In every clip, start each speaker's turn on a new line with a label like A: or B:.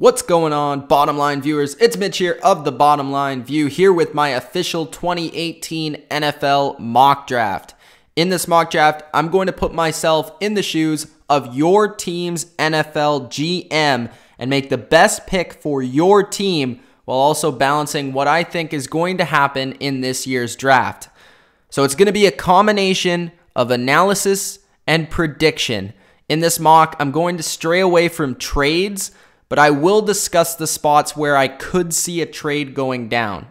A: What's going on, bottom line viewers? It's Mitch here of the Bottom Line View, here with my official 2018 NFL mock draft. In this mock draft, I'm going to put myself in the shoes of your team's NFL GM and make the best pick for your team while also balancing what I think is going to happen in this year's draft. So it's going to be a combination of analysis and prediction. In this mock, I'm going to stray away from trades, but I will discuss the spots where I could see a trade going down.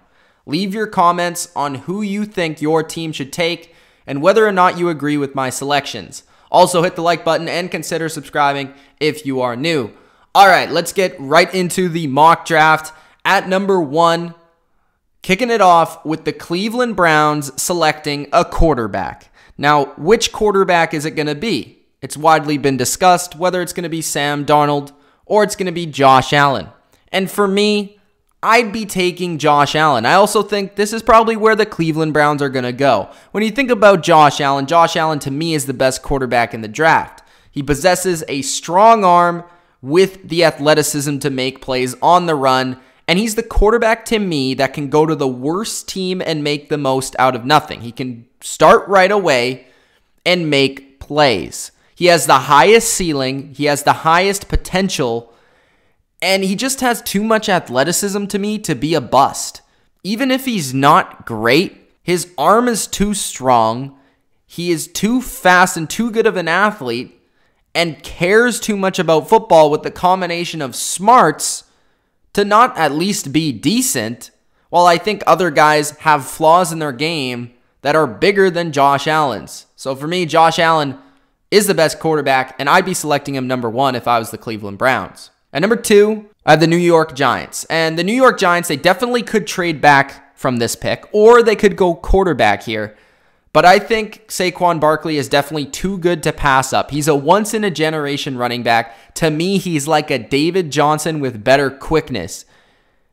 A: Leave your comments on who you think your team should take and whether or not you agree with my selections. Also, hit the like button and consider subscribing if you are new. All right, let's get right into the mock draft. At number 1, kicking it off with the Cleveland Browns selecting a quarterback. Now, which quarterback is it going to be? It's widely been discussed whether it's going to be Sam Darnold or it's going to be Josh Allen. And for me, I'd be taking Josh Allen. I also think this is probably where the Cleveland Browns are going to go. When you think about Josh Allen to me is the best quarterback in the draft. He possesses a strong arm with the athleticism to make plays on the run, and he's the quarterback to me that can go to the worst team and make the most out of nothing. He can start right away and make plays. He has the highest ceiling, he has the highest potential, and he just has too much athleticism to me to be a bust. Even if he's not great, his arm is too strong, he is too fast and too good of an athlete, and cares too much about football with the combination of smarts to not at least be decent, while I think other guys have flaws in their game that are bigger than Josh Allen's. So for me, Josh Allen is the best quarterback, and I'd be selecting him number 1 if I was the Cleveland Browns. At number 2, I have the New York Giants. And the New York Giants, they definitely could trade back from this pick, or they could go quarterback here. But I think SAQUON Barkley is definitely too good to pass up. He's a once-in-a-generation running back. To me, he's like a David Johnson with better quickness.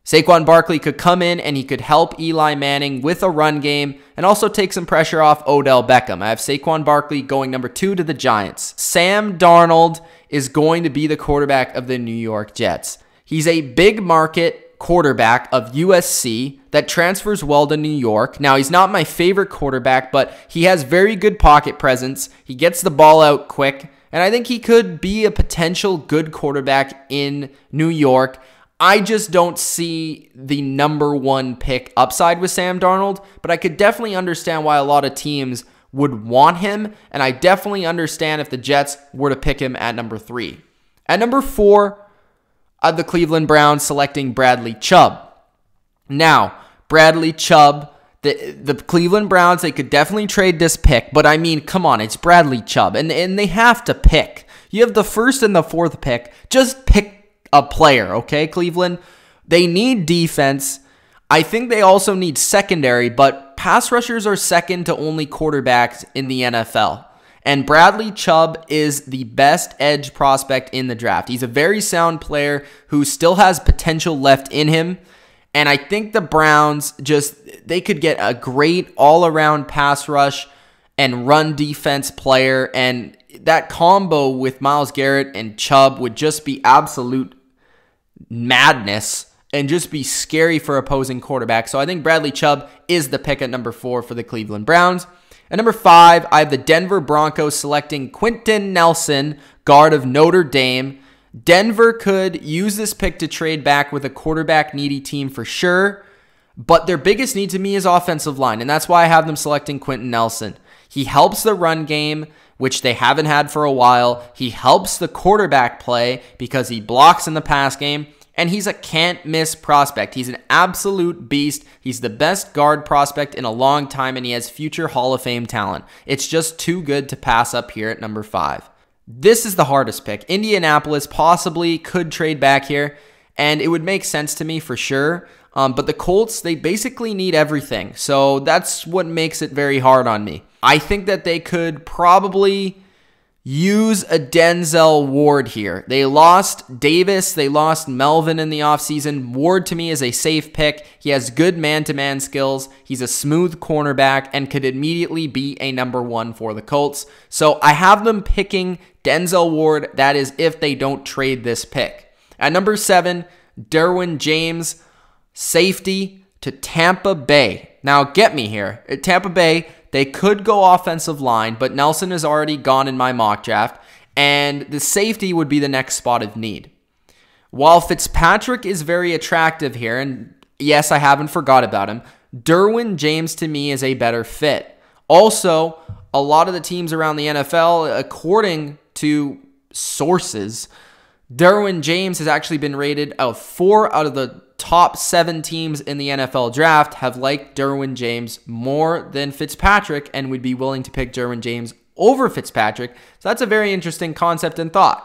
A: SAQUON Barkley could come in and he could help Eli Manning with a run game and also take some pressure off Odell Beckham. I have SAQUON Barkley going number 2 to the Giants. Sam Darnold is going to be the quarterback of the New York Jets. He's a big market quarterback of USC that transfers well to New York. Now, he's not my favorite quarterback, but he has very good pocket presence. He gets the ball out quick, and I think he could be a potential good quarterback in New York. I just don't see the number 1 pick upside with Sam Darnold, but I could definitely understand why a lot of teams would want him, and I definitely understand if the Jets were to pick him at number 3. At number 4, the Cleveland Browns selecting Bradley CHUBB. Now, Bradley CHUBB, the Cleveland Browns, they could definitely trade this pick, but I mean, come on, it's Bradley CHUBB, and they have to pick. You have the 1st and the 4th pick. Just pick a player, okay, Cleveland? They need defense. I think they also need secondary, but pass rushers are second to only quarterbacks in the NFL. And Bradley CHUBB is the best edge prospect in the draft. He's a very sound player who still has potential left in him. And I think the Browns they could get a great all-around pass rush and run defense player. And that combo with Myles Garrett and CHUBB would just be absolute madness and just be scary for opposing quarterbacks. So I think Bradley CHUBB is the pick at number 4 for the Cleveland Browns. At number 5, I have the Denver Broncos selecting Quenton Nelson, guard of Notre Dame. Denver could use this pick to trade back with a quarterback-needy team for sure, but their biggest need to me is offensive line, and that's why I have them selecting Quenton Nelson. He helps the run game, which they haven't had for a while. He helps the quarterback play because he blocks in the pass game, and he's a can't-miss prospect. He's an absolute beast. He's the best guard prospect in a long time, and he has future Hall of Fame talent. It's just too good to pass up here at number 5. This is the hardest pick. Indianapolis possibly could trade back here, and it would make sense to me for sure. But the Colts, they basically need everything. So that's what makes it very hard on me. I think that they could probably use a Denzel Ward here. They lost Davis. They lost Melvin in the offseason. Ward, to me, is a safe pick. He has good man-to-man skills. He's a smooth cornerback and could immediately be a number 1 for the Colts. So I have them picking Denzel Ward. That is if they don't trade this pick. At number 7, Derwin James, safety to Tampa Bay. Now, get me here. At Tampa Bay, they could go offensive line, but Nelson has already gone in my mock draft, and the safety would be the next spot of need. While Fitzpatrick is very attractive here, and yes, I haven't forgot about him, Derwin James to me is a better fit. Also, a lot of the teams around the NFL, according to sources, Derwin James has actually been rated 4 out of the top 7 teams in the NFL draft have liked Derwin James more than Fitzpatrick and would be willing to pick Derwin James over Fitzpatrick. So that's a very interesting concept and thought.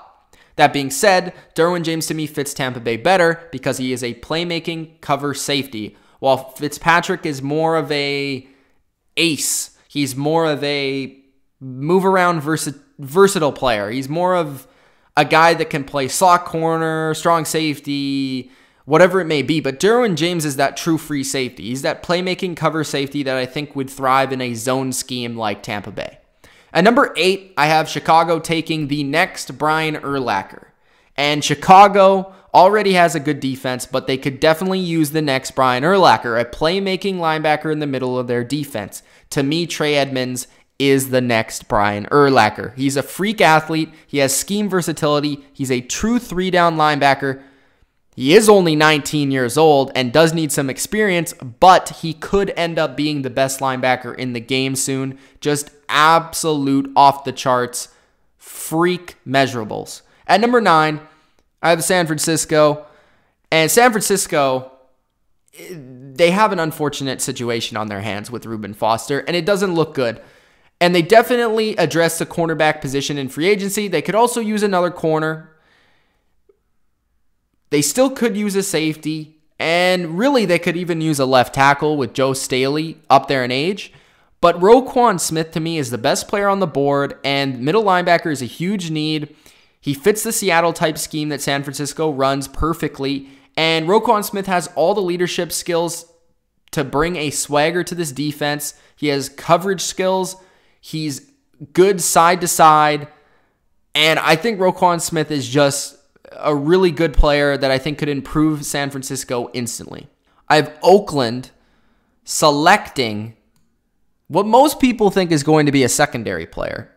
A: That being said, Derwin James to me fits Tampa Bay better because he is a playmaking cover safety, while Fitzpatrick is more of a ace. He's more of a move-around versatile player. He's more of a guy that can play slot corner, strong safety, whatever it may be. But Derwin James is that true free safety. He's that playmaking cover safety that I think would thrive in a zone scheme like Tampa Bay. At number 8, I have Chicago taking the next Brian Urlacher. And Chicago already has a good defense, but they could definitely use the next Brian Urlacher, a playmaking linebacker in the middle of their defense. To me, Trey Edmunds is the next Brian Urlacher. He's a freak athlete. He has scheme versatility. He's a true 3-down linebacker. He is only 19 years old and does need some experience, but he could end up being the best linebacker in the game soon. Just absolute off-the-charts freak measurables. At number 9, I have San Francisco. And San Francisco, they have an unfortunate situation on their hands with Reuben Foster, and it doesn't look good. And they definitely address the cornerback position in free agency. They could also use another corner. They still could use a safety, and really they could even use a left tackle with Joe Staley up there in age. But Roquan Smith to me is the best player on the board, and middle linebacker is a huge need. He fits the Seattle type scheme that San Francisco runs perfectly, and Roquan Smith has all the leadership skills to bring a swagger to this defense. He has coverage skills. He's good side to side, and I think Roquan Smith is just a really good player that I think could improve San Francisco instantly. I have Oakland selecting what most people think is going to be a secondary player.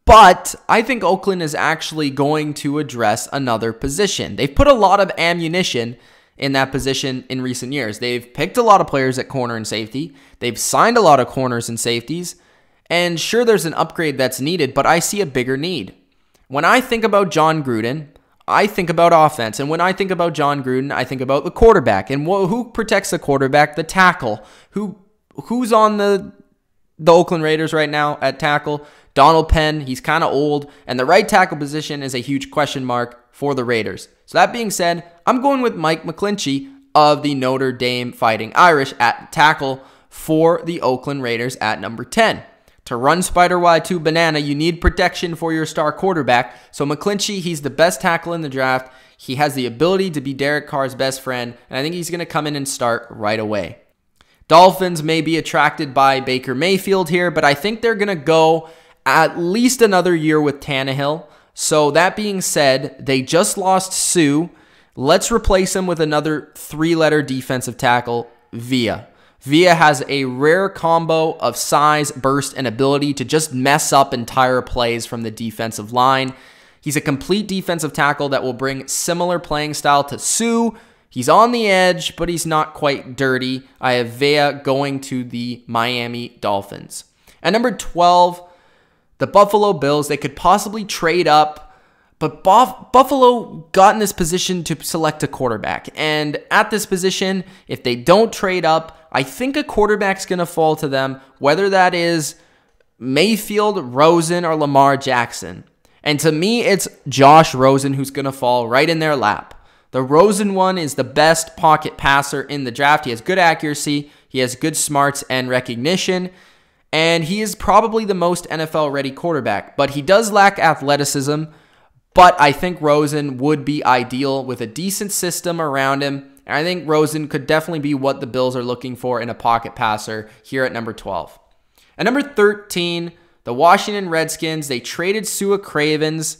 A: But I think Oakland is actually going to address another position. They've put a lot of ammunition in that position in recent years. They've picked a lot of players at corner and safety. They've signed a lot of corners and safeties. And sure, there's an upgrade that's needed, but I see a bigger need. When I think about John Gruden, I think about offense. And when I think about John Gruden, I think about the quarterback. And who protects the quarterback? The tackle. Who's on the Oakland Raiders right now at tackle? Donald Penn. He's kind of old. And the right tackle position is a huge question mark for the Raiders. So that being said, I'm going with Mike McGlinchey of the Notre Dame Fighting Irish at tackle for the Oakland Raiders at number 10. To run Spider Y2 banana, you need protection for your star quarterback. So McGlinchey, he's the best tackle in the draft. He has the ability to be Derek Carr's best friend, and I think he's going to come in and start right away. Dolphins may be attracted by Baker Mayfield here, but I think they're going to go at least another year with Tannehill. So that being said, they just lost Sue. Let's replace him with another 3-letter defensive tackle, Villa. Villa has a rare combo of size, burst, and ability to just mess up entire plays from the defensive line. He's a complete defensive tackle that will bring similar playing style to Sue. He's on the edge, but he's not quite dirty. I have Villa going to the Miami Dolphins. At number 12, the Buffalo Bills. They could possibly trade up, but Buffalo got in this position to select a quarterback. And at this position, if they don't trade up, I think a quarterback's going to fall to them, whether that is Mayfield, Rosen, or Lamar Jackson. And to me, it's Josh Rosen who's going to fall right in their lap. The Rosen one is the best pocket passer in the draft. He has good accuracy, he has good smarts and recognition, and he is probably the most NFL-ready quarterback. But he does lack athleticism, but I think Rosen would be ideal with a decent system around him. And I think Rosen could definitely be what the Bills are looking for in a pocket passer here at number 12. At number 13, the Washington Redskins, they traded Sua Cravens.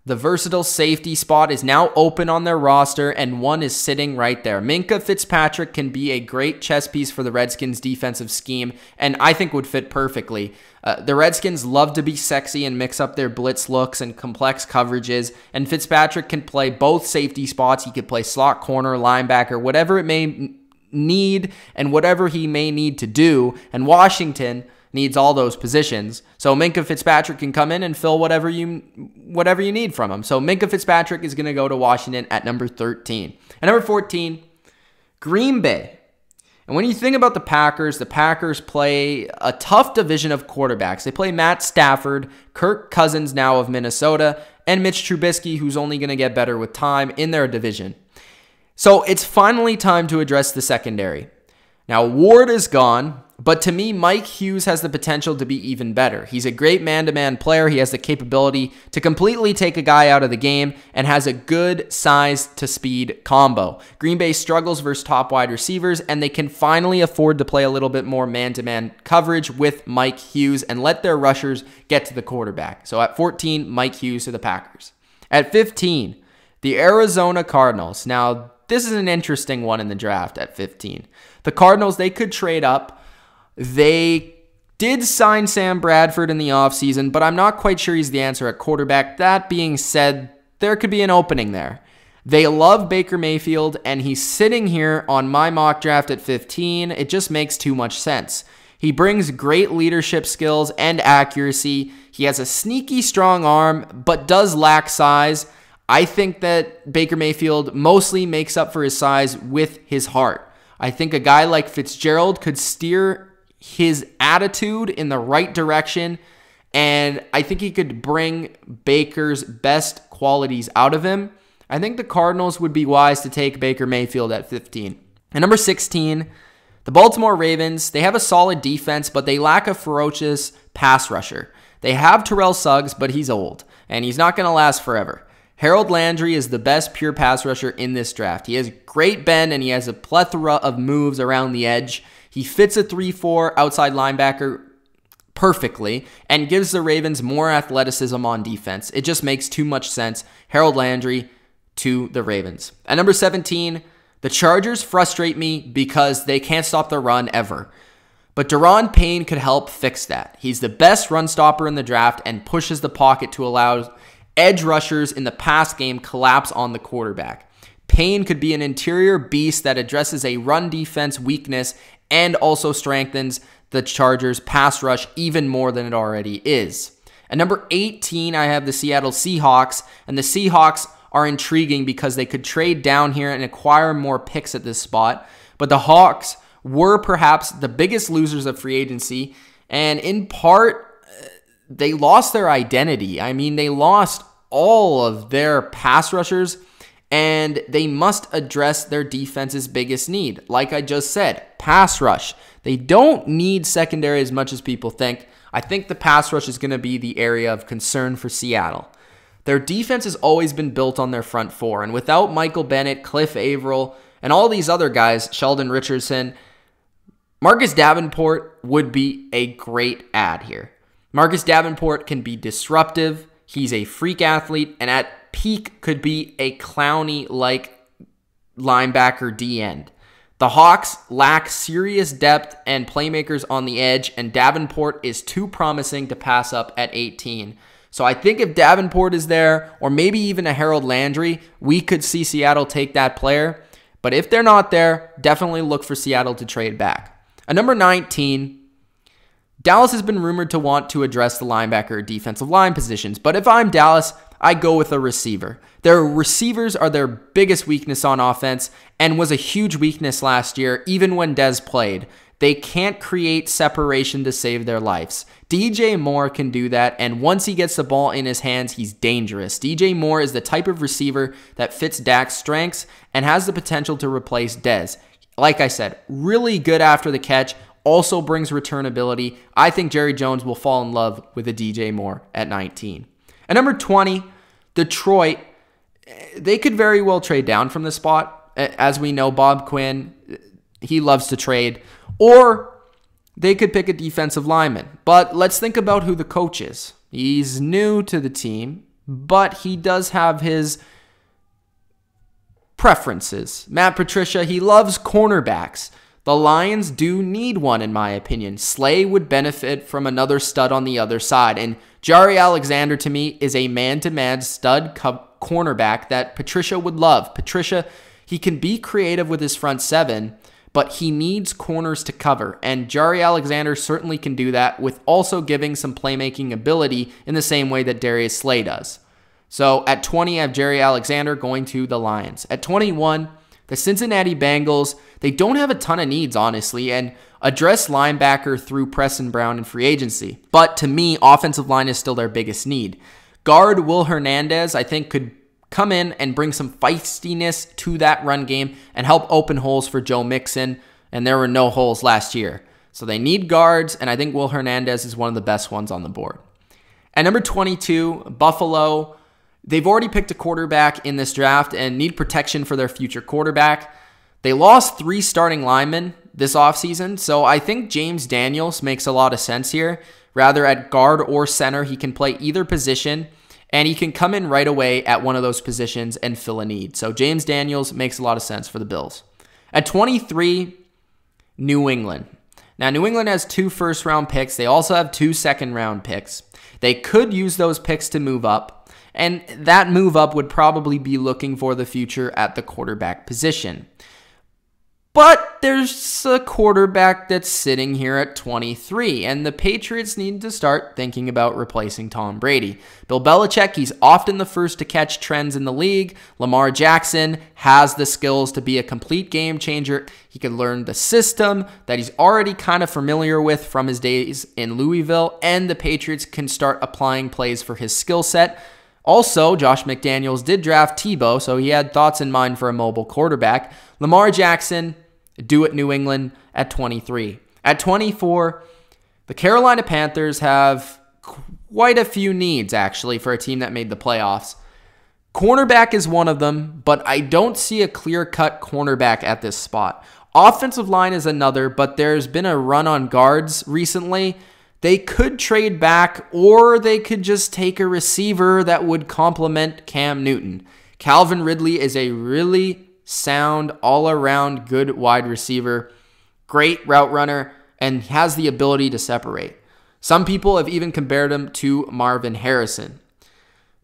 A: The versatile safety spot is now open on their roster, and one is sitting right there. Minkah Fitzpatrick can be a great chess piece for the Redskins' defensive scheme, and I think would fit perfectly. The Redskins love to be sexy and mix up their blitz looks and complex coverages, and Fitzpatrick can play both safety spots. He could play slot corner, linebacker, whatever it may need and whatever he may need to do, and Washington needs all those positions. So Minkah Fitzpatrick can come in and fill whatever you need from him. So Minkah Fitzpatrick is going to go to Washington at number 13. At number 14, Green Bay. And when you think about the Packers play a tough division of quarterbacks. They play Matt Stafford, Kirk Cousins now of Minnesota, and Mitch Trubisky, who's only going to get better with time in their division. So it's finally time to address the secondary. Now, Ward is gone, but to me, Mike Hughes has the potential to be even better. He's a great man-to-man player. He has the capability to completely take a guy out of the game and has a good size-to-speed combo. Green Bay struggles versus top wide receivers, and they can finally afford to play a little bit more man-to-man coverage with Mike Hughes and let their rushers get to the quarterback. So at 14, Mike Hughes to the Packers. At 15, the Arizona Cardinals. Now, this is an interesting one in the draft at 15. The Cardinals, they could trade up. They did sign Sam Bradford in the offseason, but I'm not quite sure he's the answer at quarterback. That being said, there could be an opening there. They love Baker Mayfield, and he's sitting here on my mock draft at 15. It just makes too much sense. He brings great leadership skills and accuracy. He has a sneaky strong arm, but does lack size. I think that Baker Mayfield mostly makes up for his size with his heart. I think a guy like Fitzgerald could steer his attitude in the right direction, and I think he could bring Baker's best qualities out of him. I think the Cardinals would be wise to take Baker Mayfield at 15. At number 16, the Baltimore Ravens. They have a solid defense, but they lack a ferocious pass rusher. They have Terrell Suggs, but he's old, and he's not going to last forever. Harold Landry is the best pure pass rusher in this draft. He has great bend, and he has a plethora of moves around the edge. He fits a 3-4 outside linebacker perfectly and gives the Ravens more athleticism on defense. It just makes too much sense. Harold Landry to the Ravens. At number 17, the Chargers frustrate me because they can't stop the run ever. But Daron Payne could help fix that. He's the best run stopper in the draft and pushes the pocket to allow edge rushers in the pass game collapse on the quarterback. Payne could be an interior beast that addresses a run defense weakness and also strengthens the Chargers' pass rush even more than it already is. At number 18, I have the Seattle Seahawks, and the Seahawks are intriguing because they could trade down here and acquire more picks at this spot, but the Hawks were perhaps the biggest losers of free agency, and in part, they lost their identity. I mean, they lost all of their pass rushers, and they must address their defense's biggest need. Like I just said, pass rush. They don't need secondary as much as people think. I think the pass rush is going to be the area of concern for Seattle. Their defense has always been built on their front four, and without Michael Bennett, Cliff Averill, and all these other guys, Sheldon Richardson, Marcus Davenport would be a great add here. Marcus Davenport can be disruptive. He's a freak athlete, and at peak could be a Clowney-like linebacker D-end. The Hawks lack serious depth and playmakers on the edge, and Davenport is too promising to pass up at 18. So I think if Davenport is there, or maybe even a Harold Landry, we could see Seattle take that player. But if they're not there, definitely look for Seattle to trade back. At number 19, Dallas has been rumored to want to address the linebacker or defensive line positions, but if I'm Dallas, I go with a receiver. Their receivers are their biggest weakness on offense and was a huge weakness last year, even when Dez played. They can't create separation to save their lives. DJ Moore can do that, and once he gets the ball in his hands, he's dangerous. DJ Moore is the type of receiver that fits Dak's strengths and has the potential to replace Dez. Like I said, really good after the catch, also brings returnability. I think Jerry Jones will fall in love with a DJ Moore at 19. At number 20, Detroit, they could very well trade down from this spot. As we know, Bob Quinn, he loves to trade. Or they could pick a defensive lineman. But let's think about who the coach is. He's new to the team. but he does have his preferences. Matt Patricia, he loves cornerbacks. The Lions do need one, in my opinion. Slay would benefit from another stud on the other side, and JAIRE Alexander, to me, is a man-to-man stud cornerback that Patricia would love. Patricia, he can be creative with his front seven, but he needs corners to cover, and JAIRE Alexander certainly can do that with also giving some playmaking ability in the same way that Darius Slay does. So at 20, I have JAIRE Alexander going to the Lions. At 21, the Cincinnati Bengals, they don't have a ton of needs, honestly, and address linebacker through Preston Brown in free agency. But to me, offensive line is still their biggest need. Guard Will Hernandez, I think, could come in and bring some feistiness to that run game and help open holes for Joe Mixon, and there were no holes last year. So they need guards, and I think Will Hernandez is one of the best ones on the board. At number 22, Buffalo, they've already picked a quarterback in this draft and need protection for their future quarterback. They lost 3 starting linemen this offseason, so I think James Daniels makes a lot of sense here. Rather at guard or center, he can play either position, and he can come in right away at one of those positions and fill a need. So James Daniels makes a lot of sense for the Bills. At 23, New England. Now, New England has 2 first-round picks. They also have 2 second-round picks. They could use those picks to move up, and that move up would probably be looking for the future at the quarterback position. But there's a quarterback that's sitting here at 23, and the Patriots need to start thinking about replacing Tom Brady. Bill Belichick, he's often the first to catch trends in the league. Lamar Jackson has the skills to be a complete game changer. He can learn the system that he's already kind of familiar with from his days in Louisville, and the Patriots can start applying plays for his skill set. Also, Josh McDaniels did draft Tebow, so he had thoughts in mind for a mobile quarterback. Lamar Jackson, do it New England at 23. At 24, the Carolina Panthers have quite a few needs, actually, for a team that made the playoffs. Cornerback is one of them, but I don't see a clear-cut cornerback at this spot. Offensive line is another, but there's been a run on guards recently. They could trade back, or they could just take a receiver that would complement Cam Newton. Calvin Ridley is a really sound, all-around good wide receiver, great route runner, and has the ability to separate. Some people have even compared him to Marvin Harrison.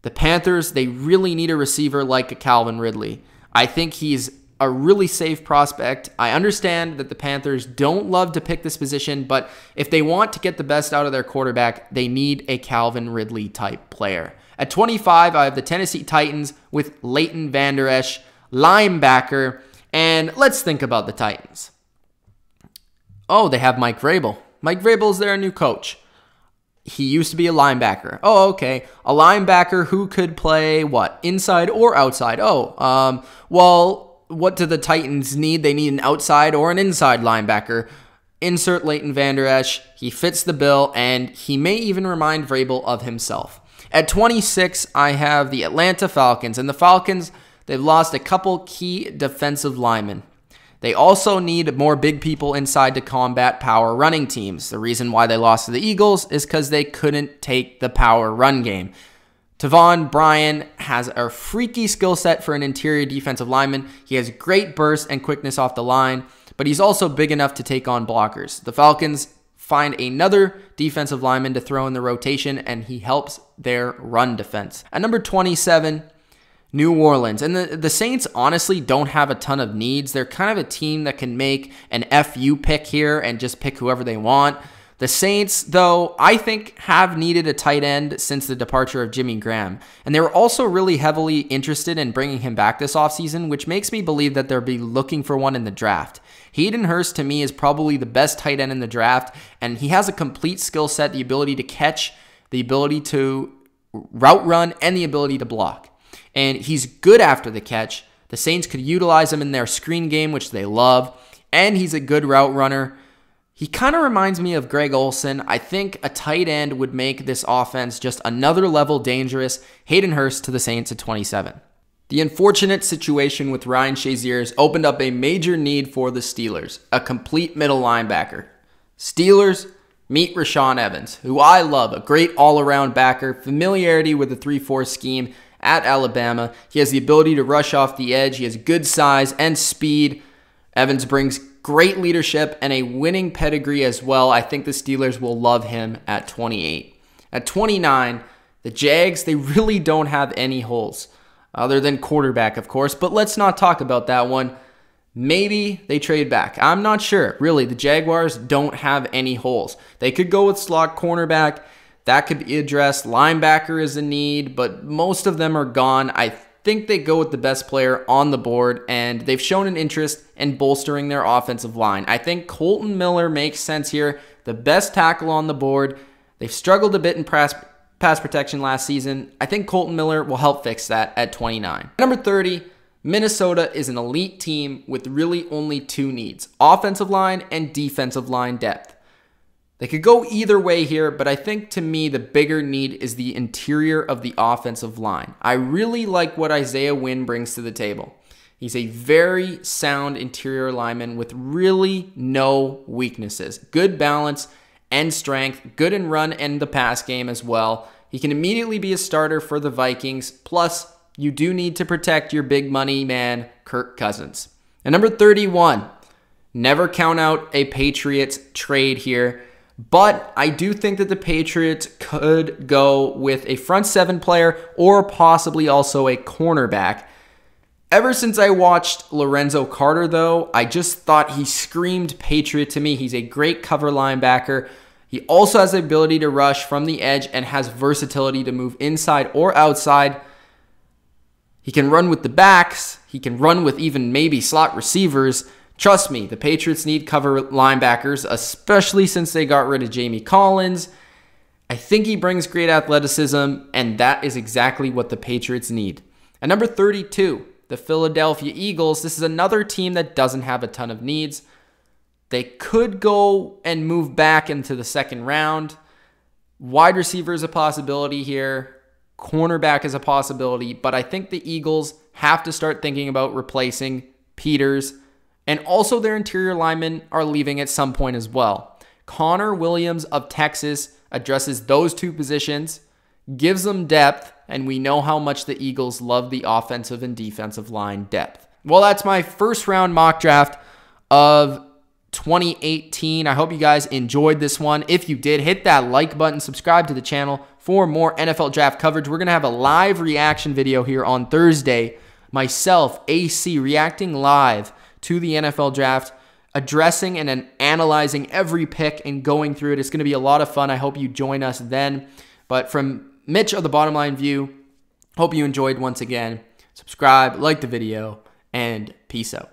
A: The Panthers, they really need a receiver like a Calvin Ridley. I think he's a really safe prospect. I understand that the Panthers don't love to pick this position, but if they want to get the best out of their quarterback, they need a Calvin Ridley type player. At 25, I have the Tennessee Titans with Leighton Vander Esch, linebacker, and let's think about the Titans. Oh, they have Mike Vrabel. Mike Vrabel is their new coach. He used to be a linebacker. Oh, okay. A linebacker who could play what? Inside or outside? Well, what do the Titans need? They need an outside or an inside linebacker. Insert Leighton Vander Esch. He fits the bill, and he may even remind Vrabel of himself. At 26, I have the Atlanta Falcons, and the Falcons, they've lost a couple key defensive linemen. They also need more big people inside to combat power running teams. The reason why they lost to the Eagles is because they couldn't take the power run game. TAVEN, BRYAN has a freaky skill set for an interior defensive lineman. He has great burst and quickness off the line, but he's also big enough to take on blockers. The Falcons find another defensive lineman to throw in the rotation, and he helps their run defense. At number 27, New Orleans. And the Saints honestly don't have a ton of needs. They're kind of a team that can make an FU pick here and just pick whoever they want. The Saints, though, I think have needed a tight end since the departure of Jimmy Graham. And they were also really heavily interested in bringing him back this offseason, which makes me believe that they'll be looking for one in the draft. HAYDEN HURST, to me, is probably the best tight end in the draft, and he has a complete skill set, the ability to catch, the ability to route run, and the ability to block. And he's good after the catch. The Saints could utilize him in their screen game, which they love. And he's a good route runner. He kind of reminds me of Greg Olsen. I think a tight end would make this offense just another level dangerous. HAYDEN HURST to the Saints at 27. The unfortunate situation with Ryan Shazier has opened up a major need for the Steelers. A complete middle linebacker. Steelers, Meet Rashaan Evans, who I love, a great all-around backer, familiarity with the 3-4 scheme at Alabama. He has the ability to rush off the edge. He has good size and speed. Evans brings great leadership and a winning pedigree as well. I think the Steelers will love him at 28. At 29, the Jags, they really don't have any holes, other than quarterback, of course, but let's not talk about that one. Maybe they trade back. I'm not sure. Really, the Jaguars don't have any holes. They could go with slot cornerback. That could be addressed. Linebacker is a need, but most of them are gone. I think they go with the best player on the board, and they've shown an interest in bolstering their offensive line. I think Kolton Miller makes sense here. The best tackle on the board. They've struggled a bit in pass protection last season. I think Kolton Miller will help fix that at 29. Number 30, Minnesota is an elite team with really only 2 needs: offensive line and defensive line depth. They could go either way here, but I think to me the bigger need is the interior of the offensive line. I really like what Isaiah Wynn brings to the table. He's a very sound interior lineman with really no weaknesses. Good balance and strength, good in run and the pass game as well. He can immediately be a starter for the Vikings. Plus, you do need to protect your big money man, Kirk Cousins. And number 31, never count out a Patriots trade here. But I do think that the Patriots could go with a front 7 player or possibly also a cornerback. Ever since I watched Lorenzo Carter, though, I just thought he screamed Patriot to me. He's a great cover linebacker. He also has the ability to rush from the edge and has versatility to move inside or outside. He can run with the backs. He can run with even maybe slot receivers. Trust me, the Patriots need cover linebackers, especially since they got rid of Jamie Collins. I think he brings great athleticism, and that is exactly what the Patriots need. At number 32, the Philadelphia Eagles. This is another team that doesn't have a ton of needs. They could go and move back into the second round. Wide receiver is a possibility here. Cornerback is a possibility, but I think the Eagles have to start thinking about replacing Peters. And also their interior linemen are leaving at some point as well. Connor Williams of Texas addresses those 2 positions, gives them depth, and we know how much the Eagles love the offensive and defensive line depth. Well, that's my first round mock draft of 2018. I hope you guys enjoyed this one. If you did, hit that like button, subscribe to the channel for more NFL draft coverage. We're going to have a live reaction video here on Thursday. Myself, AC, reacting live to the NFL draft, addressing and analyzing every pick and going through it. It's going to be a lot of fun. I hope you join us then. But from Mitch of the Bottom Line View, hope you enjoyed once again. Subscribe, like the video, and peace out.